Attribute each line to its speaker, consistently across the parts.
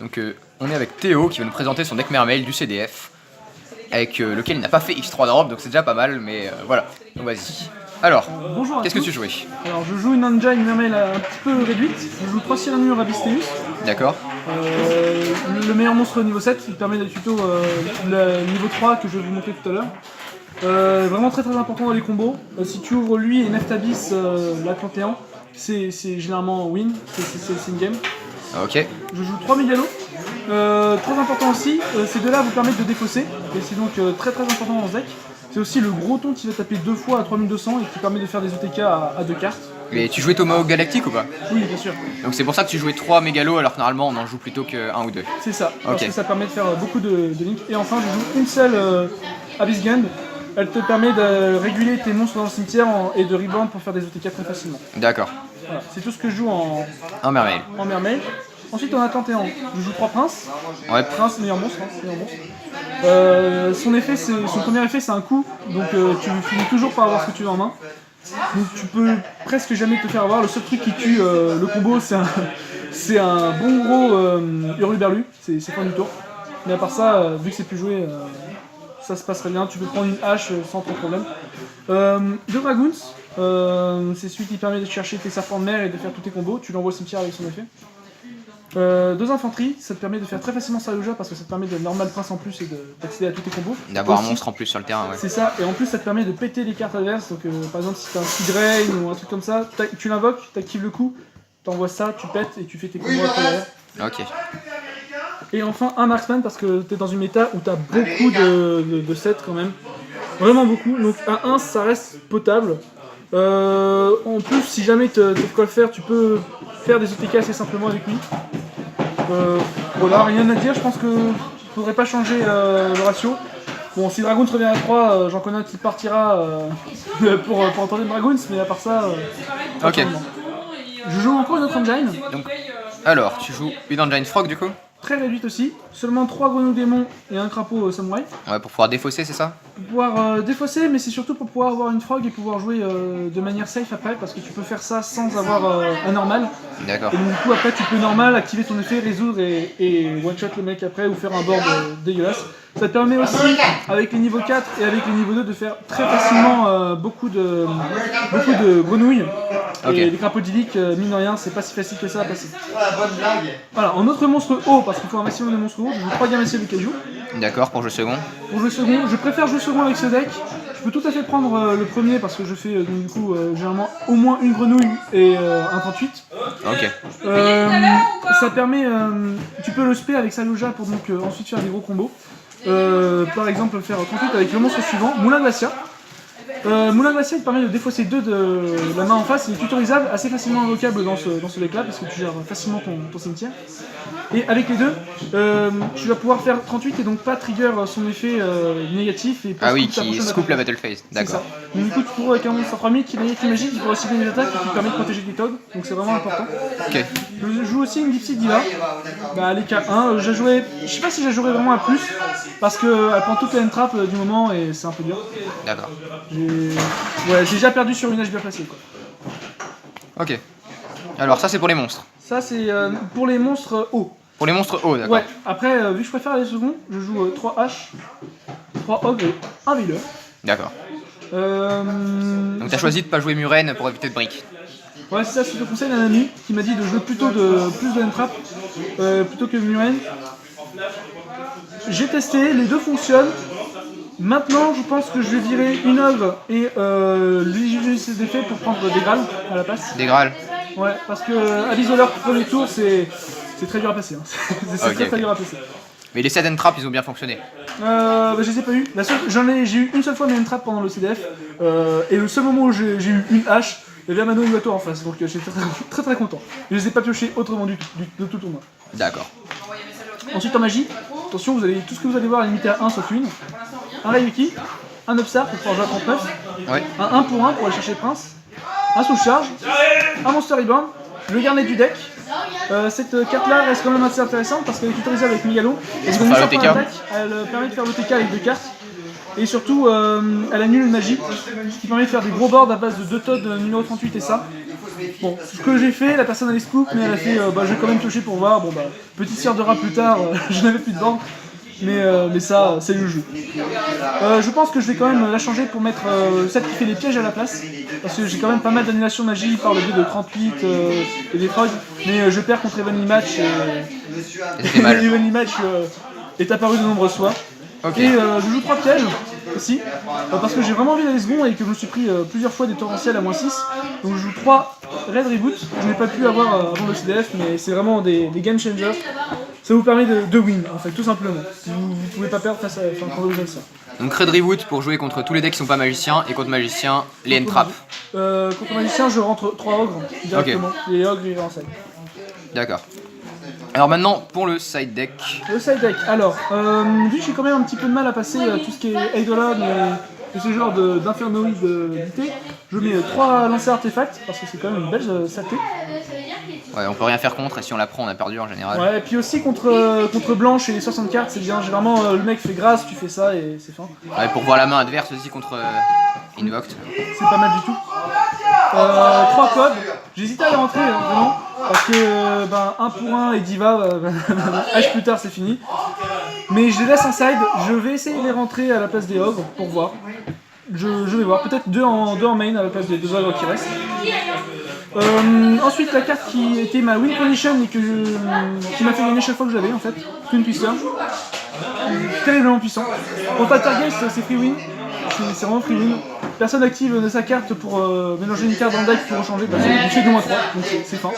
Speaker 1: Donc on est avec Théo qui va nous présenter son deck Mermail du CDF, avec lequel il n'a pas fait X3 d'Europe, donc c'est déjà pas mal, mais voilà. Donc vas-y. Alors, qu'est-ce que tu jouais?
Speaker 2: Alors je joue une engine Mermail un petit peu réduite, je joue 3 Cyrannur Abysteus.
Speaker 1: D'accord.
Speaker 2: Le meilleur monstre niveau 7, il permet d'être tuto le niveau 3 que je vais vous montrer tout à l'heure. Vraiment très important dans les combos. Si tu ouvres lui et Neftabis la 31, c'est généralement win, c'est une game.
Speaker 1: Ok.
Speaker 2: Je joue 3 mégalos. Très important aussi, ces deux-là vous permettent de défausser, et c'est donc très important dans ce deck. C'est aussi le gros ton qui va taper 2 fois à 3200 et qui permet de faire des OTK à 2 cartes.
Speaker 1: Et tu jouais Tomahawk Galactique ou pas?
Speaker 2: Oui, bien sûr.
Speaker 1: Donc c'est pour ça que tu jouais 3 mégalos alors que normalement on en joue plutôt que 1 ou 2.
Speaker 2: C'est ça, parce que ça permet de faire beaucoup de links. Et enfin, je joue une seule Abyss Gun. Elle te permet de réguler tes monstres dans le cimetière et de rebound pour faire des OTK très facilement.
Speaker 1: D'accord.
Speaker 2: Voilà, c'est tout ce que je joue en
Speaker 1: Mermail.
Speaker 2: Mermail. Ensuite, on a 31. Je joue 3 princes.
Speaker 1: Ouais.
Speaker 2: Prince, meilleur monstre. Son premier effet, c'est un coup. Donc, tu finis toujours par avoir ce que tu veux en main. Donc, tu peux presque jamais te faire avoir. Le seul truc qui tue le combo, c'est un bon gros Hurluberlu. C'est fin du tour. Mais à part ça, vu que c'est plus joué, ça se passerait bien. Tu peux prendre une hache sans trop de problème. 2 Dragoons. C'est celui qui permet de chercher tes serpents de mer et de faire tous tes combos. Tu l'envoies au cimetière avec son effet. 2 infanteries, ça te permet de faire très facilement Saluja parce que ça te permet de normal prince en plus et d'accéder à tous tes combos.
Speaker 1: D'avoir un monstre en plus sur le terrain, ouais.
Speaker 2: C'est ça, et en plus ça te permet de péter les cartes adverses. Donc par exemple si t'as un Speed Rain ou un truc comme ça, tu l'invoques, t'actives le coup, t'envoies ça, tu pètes et tu fais tes combos après derrière.
Speaker 1: Ok.
Speaker 2: Et enfin un Marksman parce que t'es dans une méta où t'as beaucoup de sets quand même. Vraiment beaucoup, donc un 1 ça reste potable. En plus si jamais t'as quoi faire, tu peux faire des OTK assez simplement avec lui. Voilà, rien à dire, je pense que faudrait pas changer le ratio. Bon, si Dragoons revient à 3, j'en connais un qui partira pour entendre Dragoons, mais à part ça...
Speaker 1: ok.
Speaker 2: Je joue encore une autre engine.
Speaker 1: Donc, alors, tu joues une engine frog du coup?
Speaker 2: Très réduite aussi, seulement 3 grenouilles démons et un crapaud samouraï.
Speaker 1: Ouais, pour pouvoir défausser, c'est ça?
Speaker 2: Pour pouvoir défausser, mais c'est surtout pour pouvoir avoir une frog et pouvoir jouer de manière safe après, parce que tu peux faire ça sans avoir un normal.
Speaker 1: D'accord.
Speaker 2: Et donc, du coup, après, tu peux normal activer ton effet, résoudre et one-shot le mec après ou faire un board dégueulasse. Ça te permet aussi, avec les niveaux 4 et avec les niveaux 2, de faire très facilement beaucoup de grenouilles.
Speaker 1: Okay.
Speaker 2: Et les crapauds d'Ilic, mine de rien, c'est pas si facile que ça à passer. Voilà, en autre monstre haut, parce qu'il faut un maximum de monstres hauts, je joue 3 Gameciel de Kaiju.
Speaker 1: D'accord, pour jouer second.
Speaker 2: Pour jouer second, je préfère jouer second avec ce deck. Je peux tout à fait prendre le premier parce que je fais donc, du coup généralement au moins une grenouille et un 38.
Speaker 1: Ok.
Speaker 2: Ça permet, tu peux le spé avec Saluja pour donc ensuite faire des gros combos. Par exemple faire 38 avec le monstre suivant, Moulin Glacia. Moulin Glacia il permet de défausser 2 de la main en face, il est tutorisable, assez facilement invocable dans ce deck là parce que tu gères facilement ton cimetière. Et avec les deux, tu vas pouvoir faire 38 et donc pas trigger son effet négatif. Et
Speaker 1: ah oui, qui scoop la battle phase, d'accord.
Speaker 2: Donc du coup tu cours avec un monstre à 3000 qui est magique, qui pourra aussi gagner des attaques et qui permet de protéger des togs, donc c'est vraiment important.
Speaker 1: Ok.
Speaker 2: Je joue aussi une Gypsy Diva, elle est K1, je sais pas si j'ai joué vraiment à plus, parce qu'elle prend toute la end-trap du moment et c'est un peu dur.
Speaker 1: D'accord.
Speaker 2: J'ai déjà perdu sur une âge bien placée quoi.
Speaker 1: Ok. Alors ça c'est pour les monstres.
Speaker 2: Ça c'est pour les monstres hauts.
Speaker 1: Pour les monstres hauts, d'accord.
Speaker 2: Ouais, après vu que je préfère les seconds, je joue 3 H, 3 ogres et 1 Veiler.
Speaker 1: D'accord. Donc t'as choisi de pas jouer Muren pour éviter de brick.
Speaker 2: Ouais, c'est ça, c'est le conseil d'un ami qui m'a dit de jouer plutôt plus de N-Trap plutôt que Muren. J'ai testé, les deux fonctionnent. Maintenant, je pense que je vais virer une ogre et lui utiliser ses effets pour prendre des Grals à la place.
Speaker 1: Des Grals? Ouais,
Speaker 2: parce que Abyssolaire premier tour, c'est très dur à passer. Hein. C'est très dur à passer.
Speaker 1: Mais les 7 N-Trap, ils ont bien fonctionné.
Speaker 2: Je les ai pas eu. J'ai eu une seule fois mes N-Trap pendant le CDF. Et le seul moment où j'ai eu une hache, il y avait un Mano Iwato en face. Donc j'étais très content. Je les ai pas piochés autrement de tout tournoi.
Speaker 1: D'accord.
Speaker 2: Ensuite en magie, attention, tout ce que vous allez voir est limité à 1 sauf une. Un Rayuki, un Upstart pour pouvoir jouer à 39.
Speaker 1: Ouais.
Speaker 2: Un 1 pour 1 pour aller chercher le prince. Un sous-charge. Un Monster Reborn. Le garnet du deck. Cette carte là reste quand même assez intéressante parce qu'elle est tutorisable avec Migalo. Et donc, elle permet de faire l'OTK avec 2 cartes. Et surtout, elle annule une magie, ce qui permet de faire des gros boards à base de 2 Todd numéro 38 et ça. Bon, ce que j'ai fait, la personne a les scoops, mais elle a fait, je vais quand même toucher pour voir. Bon bah, petite sœur de rat plus tard, je n'avais plus de board. Mais ça, c'est le jeu. Je pense que je vais quand même la changer pour mettre celle qui fait les pièges à la place. Parce que j'ai quand même pas mal d'annulation de magie par le biais de 38 et des frogs. Mais je perds contre Evenly Match. Evenly Match est apparu de nombreuses fois. Okay. Et je joue 3 pièges aussi, parce que j'ai vraiment envie d'aller second et que je me suis pris plusieurs fois des torrentiels à -6. Donc je joue 3 Red Reboot, je n'ai pas pu avoir avant le CDF, mais c'est vraiment des game changers. Ça vous permet de win, en fait, tout simplement. Vous pouvez pas perdre face à, quand vous avez ça.
Speaker 1: Donc Red Reboot pour jouer contre tous les decks qui sont pas magiciens, et contre magiciens, les N-Trap.
Speaker 2: Contre magicien, je rentre 3 ogres directement, okay. Les ogres ils vont en side.
Speaker 1: D'accord. Alors maintenant, pour le side deck.
Speaker 2: Le side deck, alors, vu que j'ai quand même un petit peu de mal à passer tout ce qui est Eidolon et ce genre d'infernoïdité, je mets 3 lancers artefacts, parce que c'est quand même une belle saleté.
Speaker 1: Ouais, on peut rien faire contre, et si on la prend, on a perdu en général.
Speaker 2: Ouais, et puis aussi contre Blanche et les 60 cartes, c'est bien. Généralement, le mec fait grâce, tu fais ça et c'est fin.
Speaker 1: Ouais, pour voir la main adverse aussi contre Invoked.
Speaker 2: C'est pas mal du tout. 3 codes, j'hésite à les rentrer, hein, vraiment. Parce que 1 pour 1 et Diva, H plus tard c'est fini. Mais je les laisse en side, je vais essayer de les rentrer à la place des ogres pour voir. Je vais voir, peut-être 2 en main à la place des 2 ogres qui restent. Ensuite la carte qui était ma win condition et qui m'a fait gagner chaque fois que je l'avais en fait, Twin Twister. Terriblement puissant. Contre Altergeist c'est free win, c'est vraiment free win. Personne active de sa carte pour mélanger une carte dans le deck pour changer, bah, c'est fait 2-3, donc c'est fin.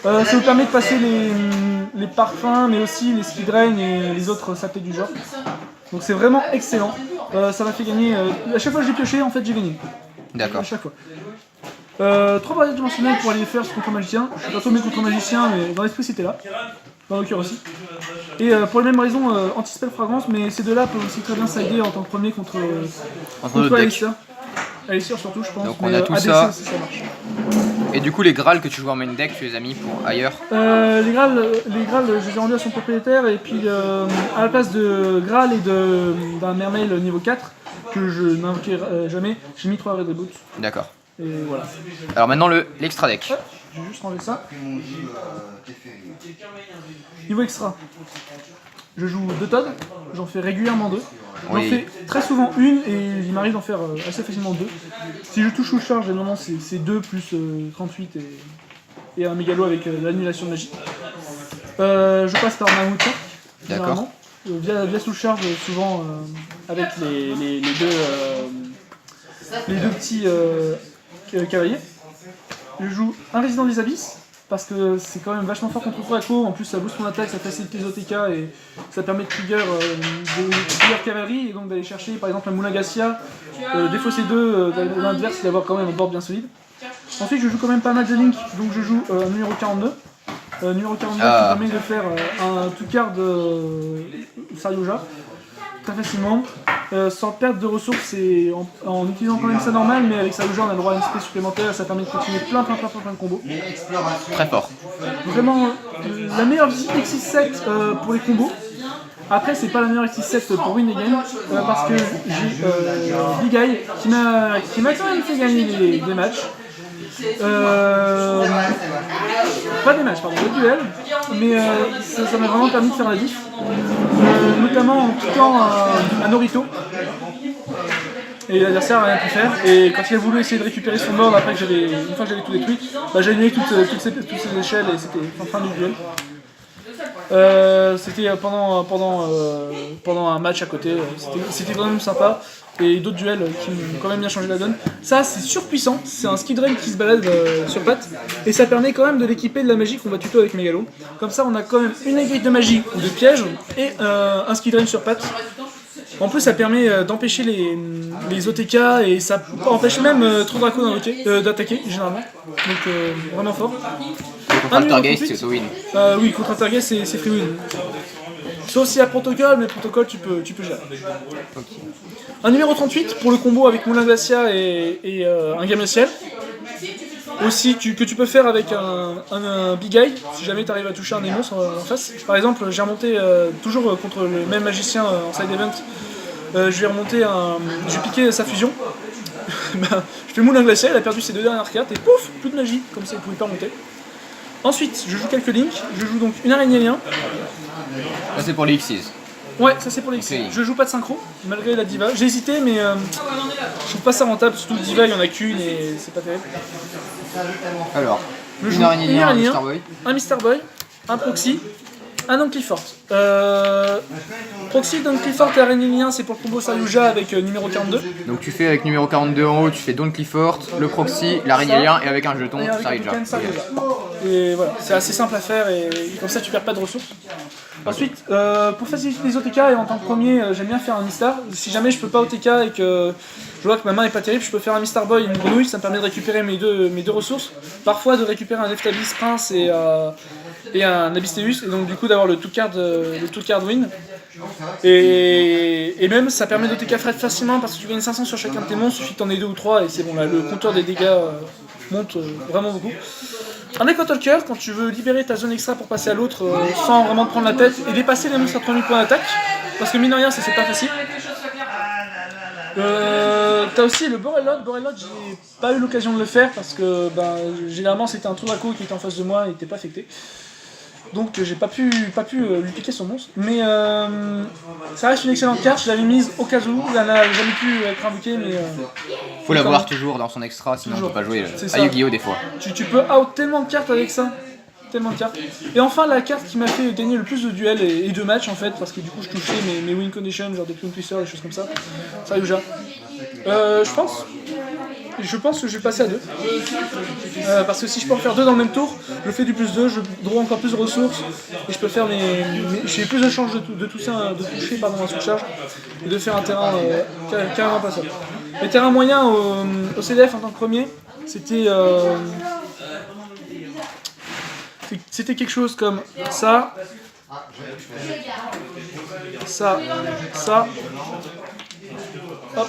Speaker 2: Ça vous permet de passer les parfums, mais aussi les ski drain et les autres sapés du genre. Donc c'est vraiment excellent. Ça m'a fait gagner. À chaque fois que j'ai pioché, en fait, j'ai gagné.
Speaker 1: D'accord.
Speaker 2: À chaque fois. 3 barrières dimensionnelles pour aller faire ce contre magicien. Je suis pas tombé contre magicien, mais dans l'esprit c'était là. Dans le cœur aussi. Et pour les mêmes raisons, anti-spell fragrance, mais ces deux-là peuvent aussi très bien s'aider en tant que premier contre Alistair. Alistair surtout, je pense.
Speaker 1: Donc on a tout
Speaker 2: ADC
Speaker 1: ça.
Speaker 2: aussi, ça marche.
Speaker 1: Et du coup, les Graals que tu joues en main deck, tu les as mis pour ailleurs?
Speaker 2: Les Graals, je les ai rendus à son propriétaire, et puis à la place de Graal et d'un Mermail niveau 4, que je n'invoquerai jamais, j'ai mis 3 Red Reboot.
Speaker 1: D'accord.
Speaker 2: Et voilà.
Speaker 1: Alors maintenant, l'extra deck.
Speaker 2: Ouais, je vais juste ranger ça. Niveau extra. Je joue 2 Todd, j'en fais régulièrement 2. J'en fais très souvent une et il m'arrive d'en faire assez facilement 2. Si je touche ou charge, normalement c'est 2 plus 38 et un mégalo avec l'annulation de magie. Je passe par ma Moutark, généralement. Via sous charge, souvent avec les deux petits cavaliers. Je joue un résident des abysses. Parce que c'est quand même vachement fort contre Furaco, en plus ça booste mon attaque, ça facilite les OTK et ça permet de trigger plusieurs cavaleries et donc d'aller chercher par exemple la Moulagassia, défausser 2 de l'inverse et d'avoir quand même un board bien solide. Ensuite je joue quand même pas mal de Link, donc je joue numéro 42. Numéro 42 qui permet de faire un two-card Saryoja très facilement, sans perdre de ressources et en utilisant quand même ça normal, mais avec Saryoja on a le droit à une SP supplémentaire et ça permet de continuer plein de combos.
Speaker 1: Très fort.
Speaker 2: Vraiment la meilleure X67 pour les combos. Après c'est pas la meilleure X67 pour win again, parce que j'ai Big Eye qui m'a quand même fait gagner des matchs. Pas des matchs, pardon, des duels, mais ça m'a vraiment permis de faire la diff, notamment en piquant un Norito. Et l'adversaire n'a rien pu faire, et quand il a voulu essayer de récupérer son board après que une fois que j'avais tout détruit, j'ai annulé toutes ces échelles et c'était en fin du duel. C'était pendant un match à côté, c'était vraiment sympa. Et d'autres duels qui m'ont quand même bien changé la donne. Ça c'est surpuissant, c'est un ski drain qui se balade sur pattes. Et ça permet quand même de l'équiper de la magie qu'on va tuto avec Mégalo. Comme ça on a quand même une aiguille de magie ou de piège et un ski drain sur pattes. En plus ça permet d'empêcher les OTK et ça empêche même trop Draco d'attaquer généralement. Donc vraiment fort.
Speaker 1: Contre Altergeist c'est auto-win.
Speaker 2: Oui, contre Altergeist c'est free win. Sauf s'il y a protocole, mais protocole tu peux gérer. Okay. Un numéro 38 pour le combo avec Moulin Glacia et un Gamme Ciel. Aussi que tu peux faire avec un Big Eye, si jamais tu arrives à toucher un monstre en face. Par exemple, j'ai remonté toujours contre le même magicien en side event je vais remonter je vais piquer sa fusion. Ben, je fais moulin glacial, elle a perdu ses 2 dernières cartes et pouf, plus de magie, comme ça il pouvait pas remonter. Ensuite, je joue quelques links, je joue donc une araignée lien.
Speaker 1: Ça c'est pour les Xyz.
Speaker 2: Ouais, ça c'est pour les X.
Speaker 1: Ok.
Speaker 2: Je joue pas de synchro, malgré la diva. J'ai hésité, mais je trouve pas ça rentable, surtout le diva, il y en a qu'une et c'est pas terrible.
Speaker 1: Alors,
Speaker 2: Je
Speaker 1: une
Speaker 2: joue
Speaker 1: araignée
Speaker 2: une
Speaker 1: lien, un
Speaker 2: araignée,
Speaker 1: Mr. Boy.
Speaker 2: un Mr. Boy, un Proxy, un Don Clifford. Proxy, Don Clifford et araignée lien, c'est pour le combo Sayuja avec numéro 42.
Speaker 1: Donc tu fais avec numéro 42 en haut, tu fais Don Clifford, le proxy, l'araignée lien et avec un jeton,
Speaker 2: Et avec
Speaker 1: ça
Speaker 2: un
Speaker 1: arrive déjà.
Speaker 2: token Sayuja. Et voilà, c'est assez simple à faire et comme ça tu perds pas de ressources. Ensuite, pour faciliter les OTK et en tant que premier, j'aime bien faire un Mistar. Si jamais je peux pas OTK et que je vois que ma main est pas terrible, je peux faire un Mistar Boy et une grenouille, ça me permet de récupérer mes deux ressources. Parfois de récupérer un Leftabis Prince et un Abystéus, et donc du coup d'avoir le two card win. Et même ça permet d'OTK Fred facilement parce que tu gagnes 500 sur chacun de tes monstres, il suffit que t'en aies 2 ou 3 et c'est bon là, le compteur des dégâts monte vraiment beaucoup. Un Echo Talker, quand tu veux libérer ta zone extra pour passer à l'autre sans vraiment te prendre la tête et dépasser les monstres à 3000 points d'attaque, parce que mine de rien ça c'est pas facile. T'as aussi le Borrelot. Borrelot, j'ai pas eu l'occasion de le faire parce que généralement c'était un Touraco qui était en face de moi et était pas affecté. Donc j'ai pas pu lui piquer son monstre. Mais ça reste une excellente carte, je l'avais mise au cas où, elle n'a jamais pu être invoquée, mais...
Speaker 1: Faut l'avoir toujours dans son extra, sinon on peut pas jouer
Speaker 2: C'est
Speaker 1: à
Speaker 2: ça.
Speaker 1: Yu-Gi-Oh des fois.
Speaker 2: Tu peux out tellement de cartes avec ça. Tellement de cartes. Et enfin la carte qui m'a fait gagner le plus de duels et de matchs en fait, parce que du coup je touchais mes win conditions, genre des Twin Twisters, des choses comme ça. Sayuja. Je pense que je vais passer à 2. Parce que si je peux en faire 2 dans le même tour, je fais du plus 2, je draw encore plus de ressources, et je peux faire j'ai plus de chances de toucher un sous-charge, et de faire un terrain carrément passable. Les terrains moyens au CDF en tant que premier, c'était quelque chose comme ça, ça, hop.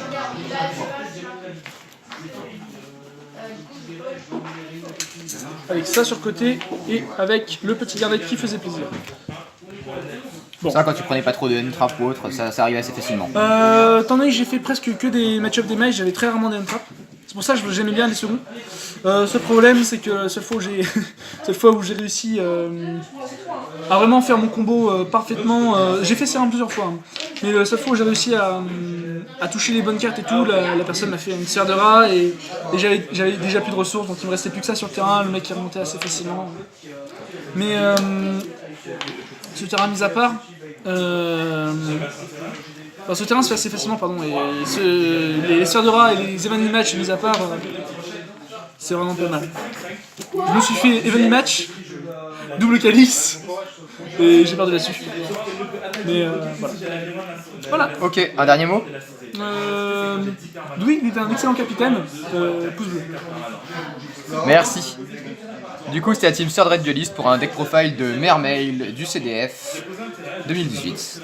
Speaker 2: Avec ça sur le côté et avec le petit gardet qui faisait plaisir.
Speaker 1: Bon. Ça, quand tu prenais pas trop de N-trap ou autre, ça arrivait assez facilement.
Speaker 2: Tant donné que j'ai fait presque que des match-up des mages, j'avais très rarement des N-trap. C'est pour ça que j'aimais bien les seconds. Ce problème, c'est que la seule fois où j'ai réussi à vraiment faire mon combo parfaitement, j'ai fait ça plusieurs fois, hein. Mais la seule fois où j'ai réussi à toucher les bonnes cartes et tout, la personne m'a fait une sphère de rat et j'avais déjà plus de ressources, donc il me restait plus que ça sur le terrain, le mec est remonté assez facilement. Mais ce terrain mis à part, ce terrain se fait assez facilement, pardon, et les sphères de rat et les Event Match mis à part, c'est vraiment pas mal. Je me suis fait Event Match, double calice, et j'ai perdu là-dessus. Mais voilà.
Speaker 1: Ok, un dernier mot.
Speaker 2: Louis, il était un excellent capitaine, pouce bleu.
Speaker 1: Merci. Du coup, c'était la team Third Red Duelist pour un deck profile de Mermail du CDF 2018.